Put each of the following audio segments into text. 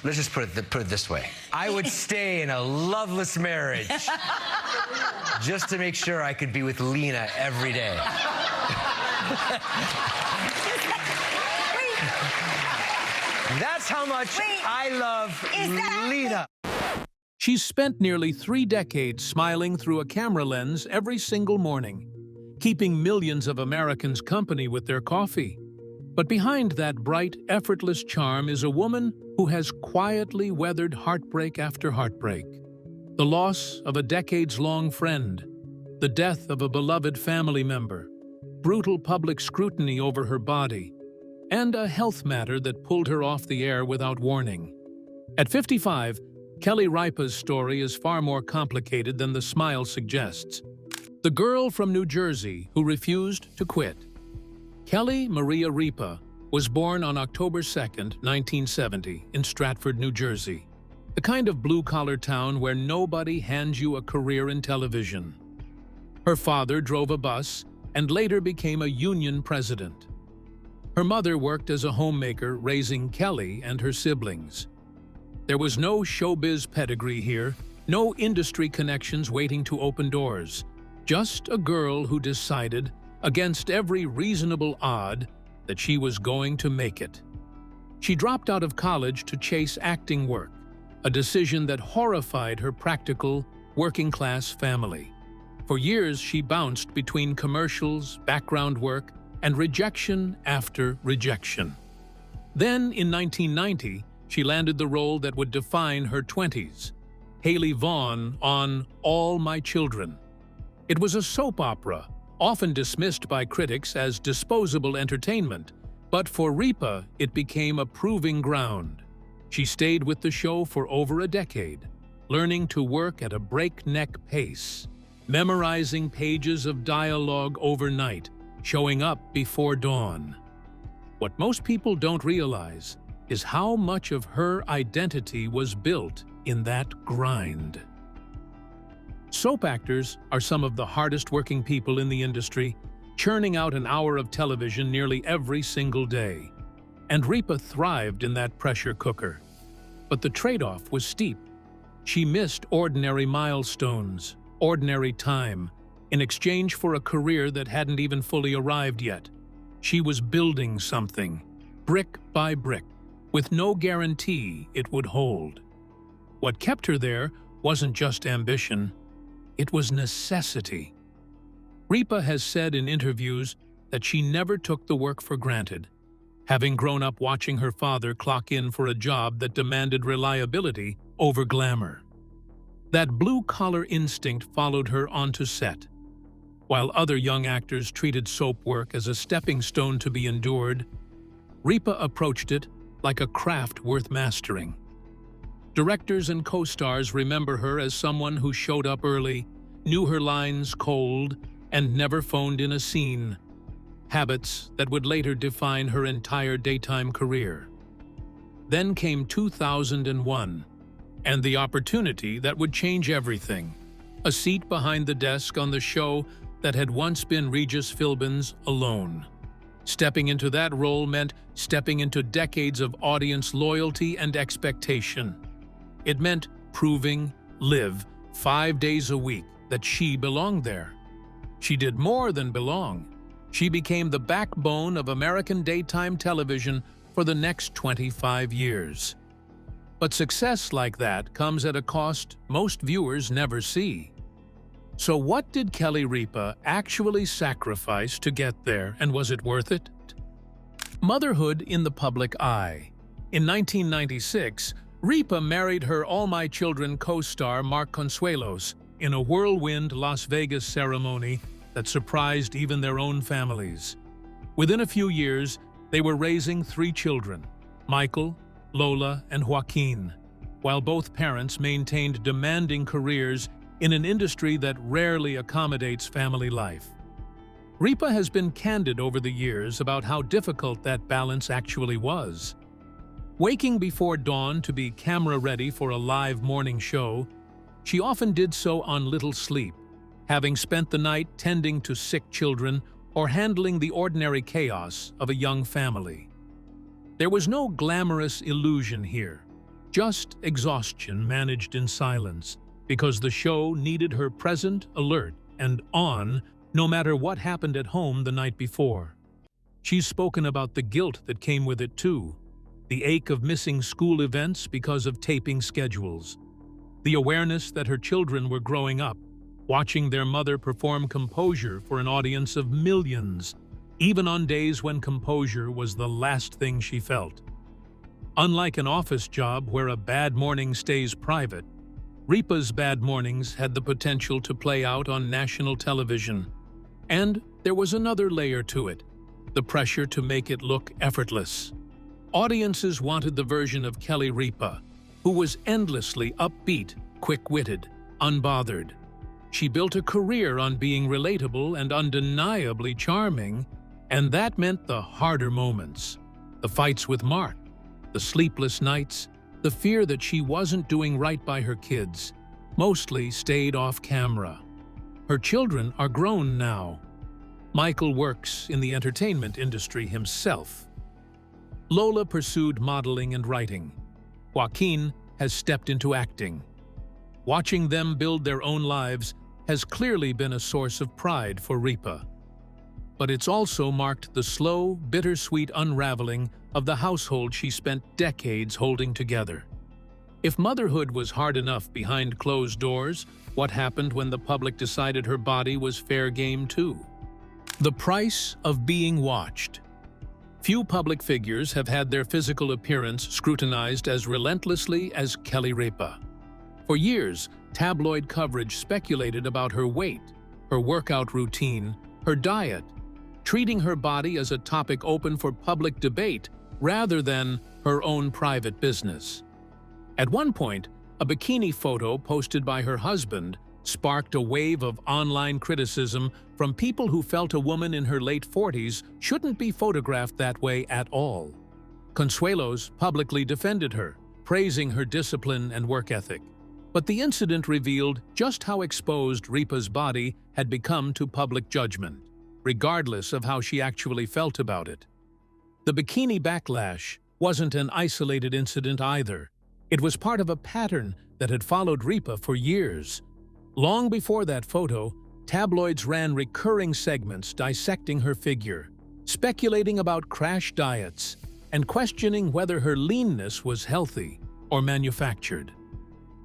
let's just put it this way. I would stay in a loveless marriage just to make sure I could be with Lena every day. That's how much I love Lena. She's spent nearly 3 decades smiling through a camera lens every single morning, keeping millions of Americans company with their coffee. But behind that bright, effortless charm is a woman who has quietly weathered heartbreak after heartbreak. The loss of a decades-long friend, the death of a beloved family member, brutal public scrutiny over her body, and a health matter that pulled her off the air without warning. At 55, Kelly Ripa's story is far more complicated than the smile suggests. The girl from New Jersey who refused to quit. Kelly Maria Ripa was born on October 2, 1970, in Stratford, New Jersey, the kind of blue-collar town where nobody hands you a career in television. Her father drove a bus and later became a union president. Her mother worked as a homemaker, raising Kelly and her siblings. There was no showbiz pedigree here, no industry connections waiting to open doors, just a girl who decided, against every reasonable odd, that she was going to make it. She dropped out of college to chase acting work, a decision that horrified her practical, working-class family. For years, she bounced between commercials, background work, and rejection after rejection. Then, in 1990, she landed the role that would define her 20s, Haley Vaughn on All My Children. It was a soap opera, often dismissed by critics as disposable entertainment, but for Ripa, it became a proving ground. She stayed with the show for over a decade, learning to work at a breakneck pace, memorizing pages of dialogue overnight, showing up before dawn. What most people don't realize is how much of her identity was built in that grind. Soap actors are some of the hardest working people in the industry, churning out an hour of television nearly every single day. And Ripa thrived in that pressure cooker. But the trade-off was steep. She missed ordinary milestones, ordinary time, in exchange for a career that hadn't even fully arrived yet. She was building something, brick by brick, with no guarantee it would hold. What kept her there wasn't just ambition, it was necessity. Ripa has said in interviews that she never took the work for granted, having grown up watching her father clock in for a job that demanded reliability over glamour. That blue-collar instinct followed her onto set. While other young actors treated soap work as a stepping stone to be endured, Ripa approached it like a craft worth mastering. Directors and co-stars remember her as someone who showed up early, knew her lines cold, and never phoned in a scene, habits that would later define her entire daytime career. Then came 2001, and the opportunity that would change everything, a seat behind the desk on the show that had once been Regis Philbin's Alone. Stepping into that role meant stepping into decades of audience loyalty and expectation. It meant proving, live, 5 days a week, that she belonged there. She did more than belong. She became the backbone of American daytime television for the next 25 years. But success like that comes at a cost most viewers never see. So what did Kelly Ripa actually sacrifice to get there, and was it worth it? Motherhood in the public eye. In 1996, Ripa married her All My Children co-star Mark Consuelos in a whirlwind Las Vegas ceremony that surprised even their own families. Within a few years, they were raising 3 children, Michael, Lola, and Joaquin, while both parents maintained demanding careers in an industry that rarely accommodates family life. Ripa has been candid over the years about how difficult that balance actually was. Waking before dawn to be camera-ready for a live morning show, she often did so on little sleep, having spent the night tending to sick children or handling the ordinary chaos of a young family. There was no glamorous illusion here, Just exhaustion managed in silence, because the show needed her present, alert, and on, no matter what happened at home the night before. She's spoken about the guilt that came with it too, the ache of missing school events because of taping schedules, the awareness that her children were growing up, watching their mother perform composure for an audience of millions, even on days when composure was the last thing she felt. Unlike an office job where a bad morning stays private, Ripa's bad mornings had the potential to play out on national television. And there was another layer to it, the pressure to make it look effortless. Audiences wanted the version of Kelly Ripa, who was endlessly upbeat, quick-witted, unbothered. She built a career on being relatable and undeniably charming, and that meant the harder moments, the fights with Mark, the sleepless nights, the fear that she wasn't doing right by her kids, mostly stayed off camera. Her children are grown now. Michael works in the entertainment industry himself. Lola pursued modeling and writing. Joaquin has stepped into acting. Watching them build their own lives has clearly been a source of pride for Ripa. But it's also marked the slow, bittersweet unraveling of the household she spent decades holding together. If motherhood was hard enough behind closed doors, what happened when the public decided her body was fair game too? The price of being watched. Few public figures have had their physical appearance scrutinized as relentlessly as Kelly Ripa. For years, tabloid coverage speculated about her weight, her workout routine, her diet, treating her body as a topic open for public debate rather than her own private business. At one point, a bikini photo posted by her husband sparked a wave of online criticism from people who felt a woman in her late 40s shouldn't be photographed that way at all. Consuelos publicly defended her, praising her discipline and work ethic. But the incident revealed just how exposed Ripa's body had become to public judgment, regardless of how she actually felt about it. The bikini backlash wasn't an isolated incident either. It was part of a pattern that had followed Ripa for years. Long before that photo, tabloids ran recurring segments dissecting her figure, speculating about crash diets, and questioning whether her leanness was healthy or manufactured.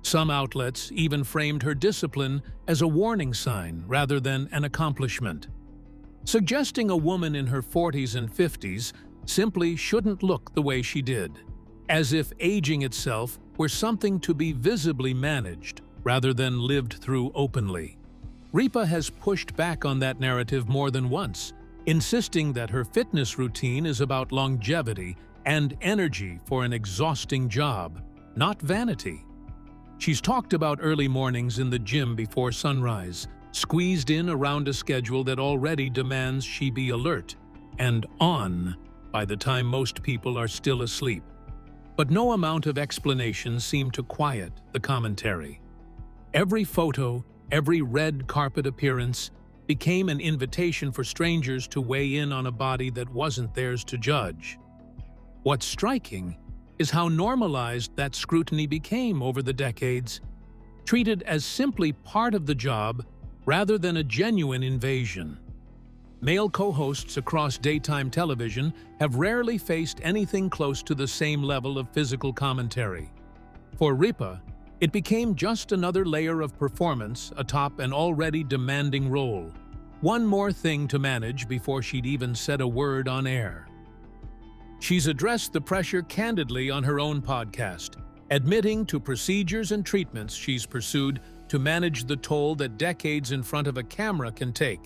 Some outlets even framed her discipline as a warning sign rather than an accomplishment, suggesting a woman in her 40s and 50s simply shouldn't look the way she did, as if aging itself were something to be visibly managed rather than lived through openly. Ripa has pushed back on that narrative more than once, insisting that her fitness routine is about longevity and energy for an exhausting job, not vanity. She's talked about early mornings in the gym before sunrise, squeezed in around a schedule that already demands she be alert and on by the time most people are still asleep. But no amount of explanation seemed to quiet the commentary. Every photo, every red carpet appearance became an invitation for strangers to weigh in on a body that wasn't theirs to judge. What's striking is how normalized that scrutiny became over the decades, treated as simply part of the job rather than a genuine invasion. Male co-hosts across daytime television have rarely faced anything close to the same level of physical commentary. For Ripa, it became just another layer of performance atop an already demanding role. One more thing to manage before she'd even said a word on air. She's addressed the pressure candidly on her own podcast, admitting to procedures and treatments she's pursued to manage the toll that decades in front of a camera can take,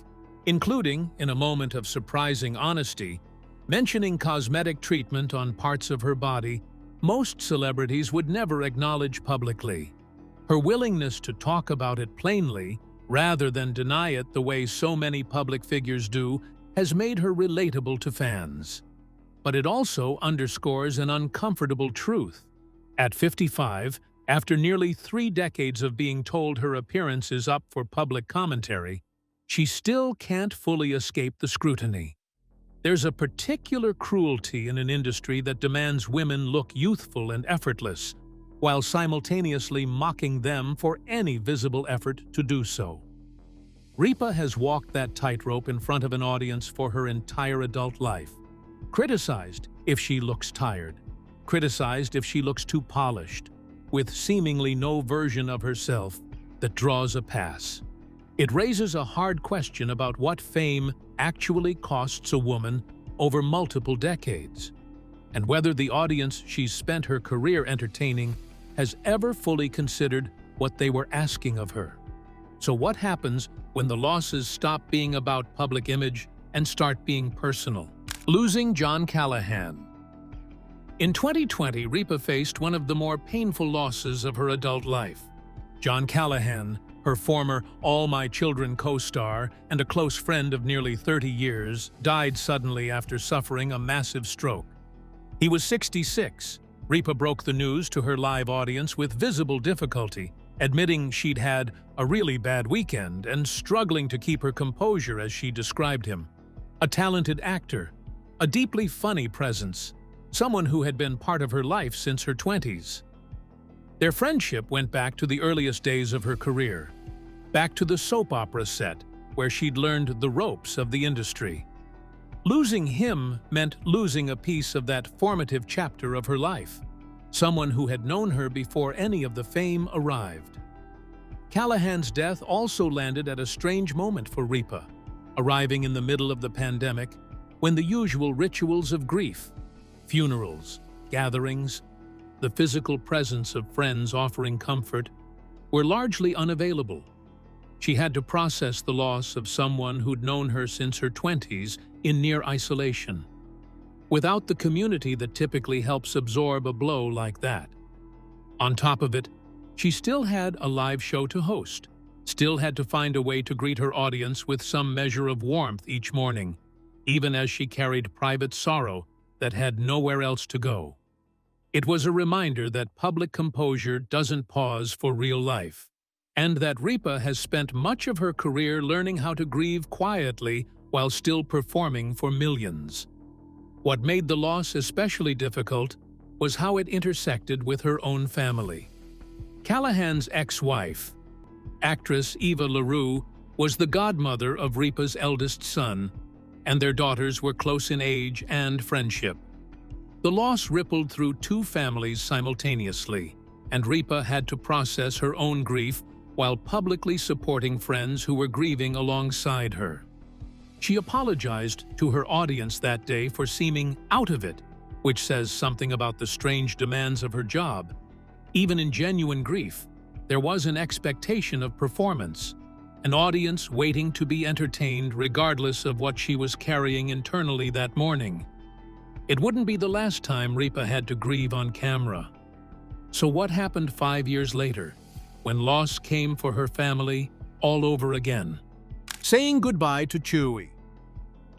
including, in a moment of surprising honesty, mentioning cosmetic treatment on parts of her body most celebrities would never acknowledge publicly. Her willingness to talk about it plainly, rather than deny it the way so many public figures do, has made her relatable to fans. But it also underscores an uncomfortable truth. At 55, after nearly 3 decades of being told her appearance is up for public commentary, she still can't fully escape the scrutiny. There's a particular cruelty in an industry that demands women look youthful and effortless, while simultaneously mocking them for any visible effort to do so. Ripa has walked that tightrope in front of an audience for her entire adult life. Criticized if she looks tired, criticized if she looks too polished, with seemingly no version of herself that draws a pass. It raises a hard question about what fame actually costs a woman over multiple decades, and whether the audience she's spent her career entertaining has ever fully considered what they were asking of her. So what happens when the losses stop being about public image and start being personal? Losing John Callahan. In 2020, Ripa faced one of the more painful losses of her adult life. John Callahan, her former All My Children co-star and a close friend of nearly 30 years, died suddenly after suffering a massive stroke. He was 66. Ripa broke the news to her live audience with visible difficulty, admitting she'd had a really bad weekend and struggling to keep her composure as she described him. A talented actor, a deeply funny presence, someone who had been part of her life since her 20s. Their friendship went back to the earliest days of her career, back to the soap opera set where she'd learned the ropes of the industry. Losing him meant losing a piece of that formative chapter of her life, someone who had known her before any of the fame arrived. Callahan's death also landed at a strange moment for Ripa, arriving in the middle of the pandemic when the usual rituals of grief, funerals, gatherings, the physical presence of friends offering comfort, were largely unavailable. She had to process the loss of someone who'd known her since her 20s in near isolation, without the community that typically helps absorb a blow like that. On top of it, she still had a live show to host, still had to find a way to greet her audience with some measure of warmth each morning, even as she carried private sorrow that had nowhere else to go. It was a reminder that public composure doesn't pause for real life, and that Ripa has spent much of her career learning how to grieve quietly while still performing for millions. What made the loss especially difficult was how it intersected with her own family. Callahan's ex-wife, actress Eva LaRue, was the godmother of Ripa's eldest son, and their daughters were close in age and friendship. The loss rippled through two families simultaneously, and Ripa had to process her own grief while publicly supporting friends who were grieving alongside her. She apologized to her audience that day for seeming out of it, which says something about the strange demands of her job. Even in genuine grief, there was an expectation of performance, an audience waiting to be entertained regardless of what she was carrying internally that morning. It wouldn't be the last time Ripa had to grieve on camera. So what happened 5 years later, when loss came for her family all over again? Saying goodbye to Chewy.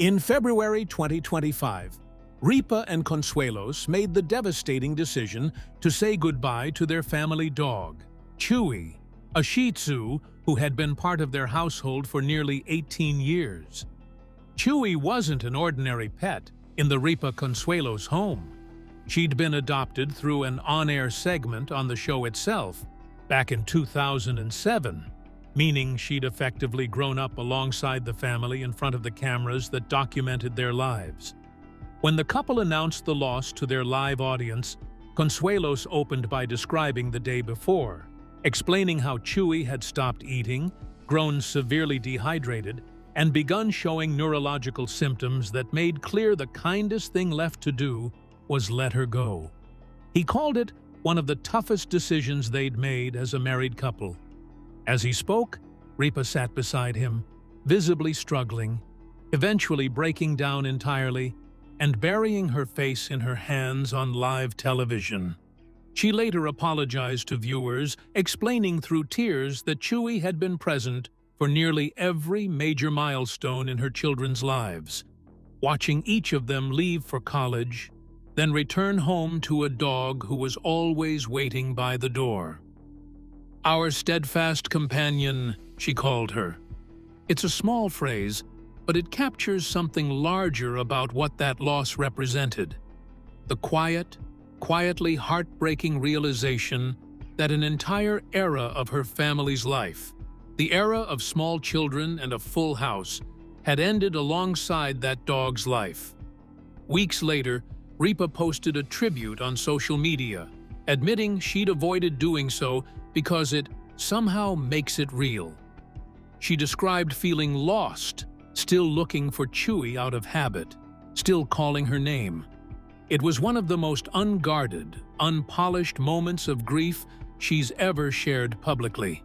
In February 2025, Ripa and Consuelos made the devastating decision to say goodbye to their family dog, Chewy, a Shih Tzu who had been part of their household for nearly 18 years. Chewy wasn't an ordinary pet in the Ripa Consuelos home. She'd been adopted through an on-air segment on the show itself back in 2007, meaning she'd effectively grown up alongside the family in front of the cameras that documented their lives. When the couple announced the loss to their live audience, Consuelos opened by describing the day before, explaining how Chewy had stopped eating, grown severely dehydrated, and begun showing neurological symptoms that made clear the kindest thing left to do was let her go. He called it one of the toughest decisions they'd made as a married couple. As he spoke, Ripa sat beside him, visibly struggling, eventually breaking down entirely and burying her face in her hands on live television. She later apologized to viewers, explaining through tears that Chewy had been present for nearly every major milestone in her children's lives, watching each of them leave for college, then return home to a dog who was always waiting by the door. Our steadfast companion, she called her. It's a small phrase, but it captures something larger about what that loss represented. The quiet, quietly heartbreaking realization that an entire era of her family's life, the era of small children and a full house, had ended alongside that dog's life. Weeks later, Ripa posted a tribute on social media, admitting she'd avoided doing so because it somehow makes it real. She described feeling lost, still looking for Chewy out of habit, still calling her name. It was one of the most unguarded, unpolished moments of grief she's ever shared publicly.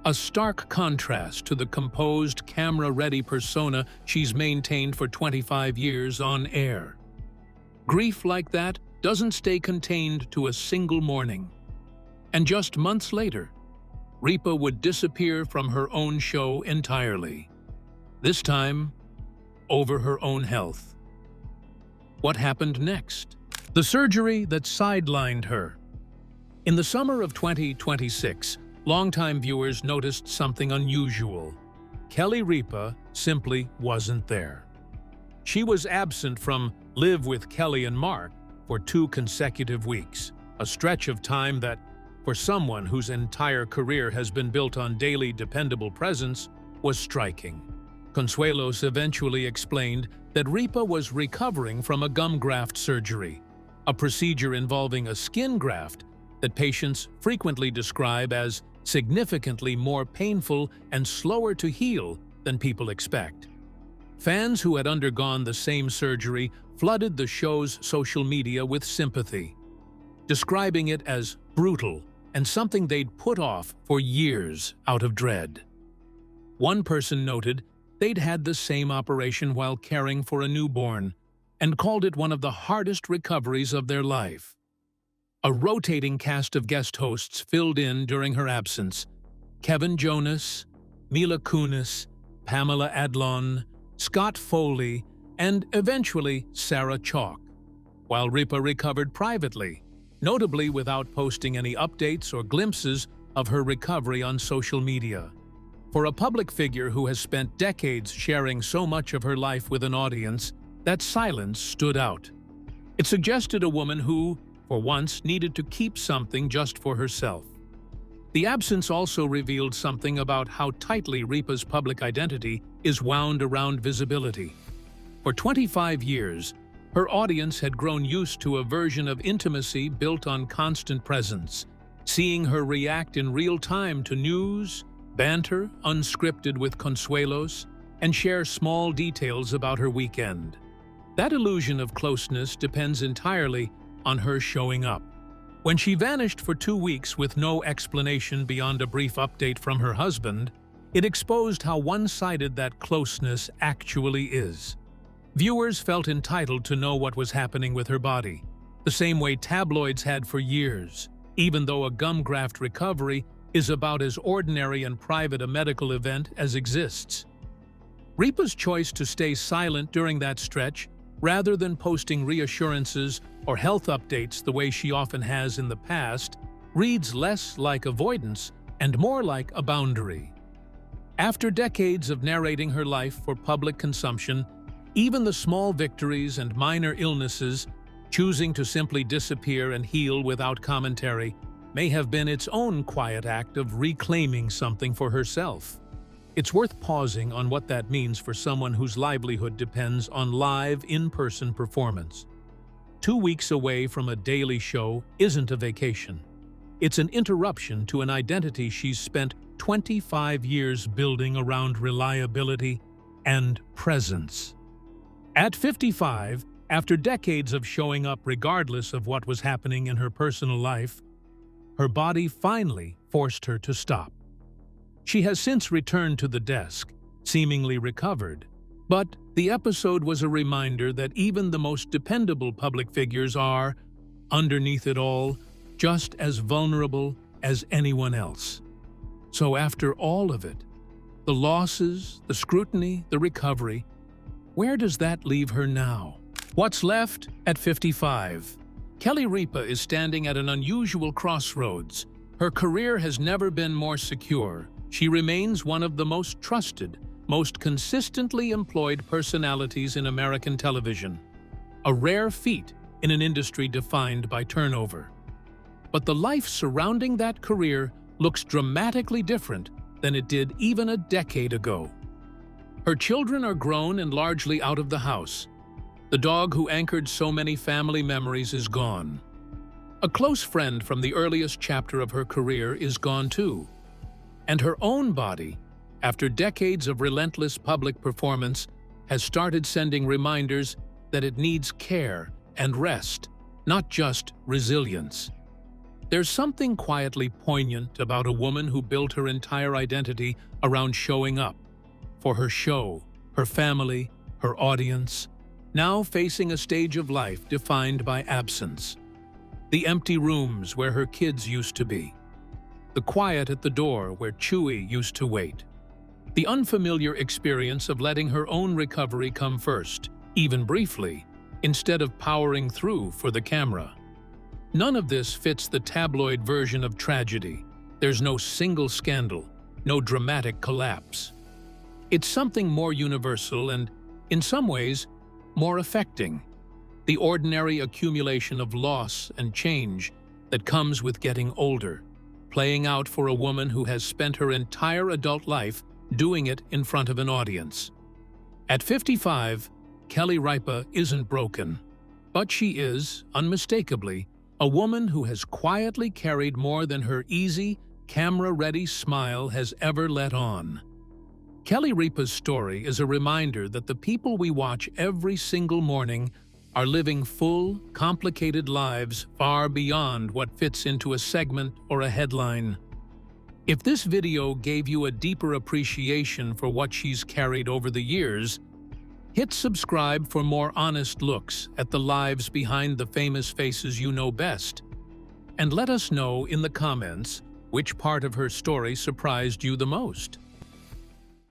A stark contrast to the composed, camera-ready persona she's maintained for 25 years on air. Grief like that doesn't stay contained to a single morning. And just months later, Ripa would disappear from her own show entirely. This time, over her own health. What happened next? The surgery that sidelined her. In the summer of 2026, longtime viewers noticed something unusual. Kelly Ripa simply wasn't there. She was absent from Live with Kelly and Mark for 2 consecutive weeks, a stretch of time that, for someone whose entire career has been built on daily dependable presence, was striking. Consuelos eventually explained that Ripa was recovering from a gum graft surgery, a procedure involving a skin graft that patients frequently describe as significantly more painful and slower to heal than people expect. Fans who had undergone the same surgery flooded the show's social media with sympathy, describing it as brutal and something they'd put off for years out of dread. One person noted they'd had the same operation while caring for a newborn and called it one of the hardest recoveries of their life. A rotating cast of guest hosts filled in during her absence: Kevin Jonas, Mila Kunis, Pamela Adlon, Scott Foley, and eventually Sarah Chalk, while Ripa recovered privately, notably without posting any updates or glimpses of her recovery on social media. For a public figure who has spent decades sharing so much of her life with an audience, that silence stood out. It suggested a woman who, for once, needed to keep something just for herself. The absence also revealed something about how tightly Ripa's public identity is wound around visibility. For 25 years, her audience had grown used to a version of intimacy built on constant presence, seeing her react in real time to news, banter, unscripted with Consuelos, and share small details about her weekend. That illusion of closeness depends entirely on her showing up. When she vanished for 2 weeks with no explanation beyond a brief update from her husband, it exposed how one-sided that closeness actually is. Viewers felt entitled to know what was happening with her body, the same way tabloids had for years, even though a gum graft recovery is about as ordinary and private a medical event as exists. Ripa's choice to stay silent during that stretch, rather than posting reassurances or health updates the way she often has in the past, reads less like avoidance and more like a boundary. After decades of narrating her life for public consumption, even the small victories and minor illnesses, choosing to simply disappear and heal without commentary, may have been its own quiet act of reclaiming something for herself. It's worth pausing on what that means for someone whose livelihood depends on live, in-person performance. 2 weeks away from a daily show isn't a vacation. It's an interruption to an identity she's spent 25 years building around reliability and presence. At 55, after decades of showing up regardless of what was happening in her personal life, her body finally forced her to stop. She has since returned to the desk, seemingly recovered, but the episode was a reminder that even the most dependable public figures are, underneath it all, just as vulnerable as anyone else. So after all of it, the losses, the scrutiny, the recovery, where does that leave her now? What's left at 55? Kelly Ripa is standing at an unusual crossroads. Her career has never been more secure. She remains one of the most trusted, most consistently employed personalities in American television. A rare feat in an industry defined by turnover. But the life surrounding that career looks dramatically different than it did even a decade ago. Her children are grown and largely out of the house. The dog who anchored so many family memories is gone. A close friend from the earliest chapter of her career is gone too. And her own body, after decades of relentless public performance, has started sending reminders that it needs care and rest, not just resilience. There's something quietly poignant about a woman who built her entire identity around showing up for her show, her family, her audience, now facing a stage of life defined by absence. The empty rooms where her kids used to be. The quiet at the door where Chewie used to wait. The unfamiliar experience of letting her own recovery come first, even briefly, instead of powering through for the camera. None of this fits the tabloid version of tragedy. There's no single scandal, no dramatic collapse. It's something more universal and, in some ways, more affecting. The ordinary accumulation of loss and change that comes with getting older, playing out for a woman who has spent her entire adult life doing it in front of an audience. At 55, Kelly Ripa isn't broken, but she is, unmistakably, a woman who has quietly carried more than her easy, camera-ready smile has ever let on. Kelly Ripa's story is a reminder that the people we watch every single morning are living full, complicated lives far beyond what fits into a segment or a headline. If this video gave you a deeper appreciation for what she's carried over the years, hit subscribe for more honest looks at the lives behind the famous faces you know best. And let us know in the comments which part of her story surprised you the most.